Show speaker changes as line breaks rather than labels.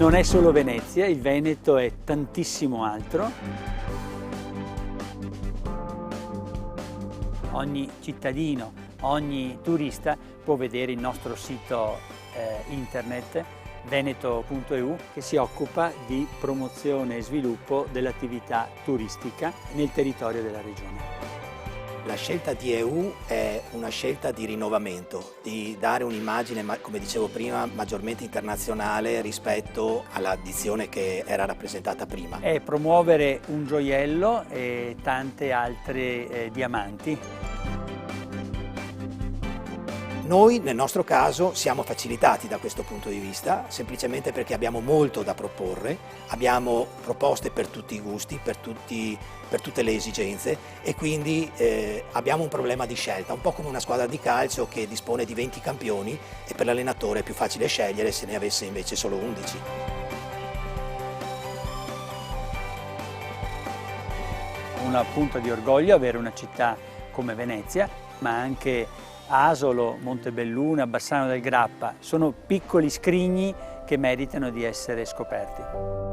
Non è solo Venezia, il Veneto è tantissimo altro. Ogni cittadino, ogni turista può vedere il nostro sito internet veneto.eu che si occupa di promozione e sviluppo dell'attività turistica nel territorio della regione.
La scelta di EU è una scelta di rinnovamento, di dare un'immagine, come dicevo prima, maggiormente internazionale rispetto alla dizione che era rappresentata prima.
È promuovere un gioiello e tante altre diamanti.
Noi nel nostro caso siamo facilitati da questo punto di vista, semplicemente perché abbiamo molto da proporre, abbiamo proposte per tutti i gusti, per tutte le esigenze e quindi abbiamo un problema di scelta, un po' come una squadra di calcio che dispone di 20 campioni e per l'allenatore è più facile scegliere se ne avesse invece solo 11.
Un punto di orgoglio avere una città come Venezia, ma anche Asolo, Montebelluna, Bassano del Grappa sono piccoli scrigni che meritano di essere scoperti.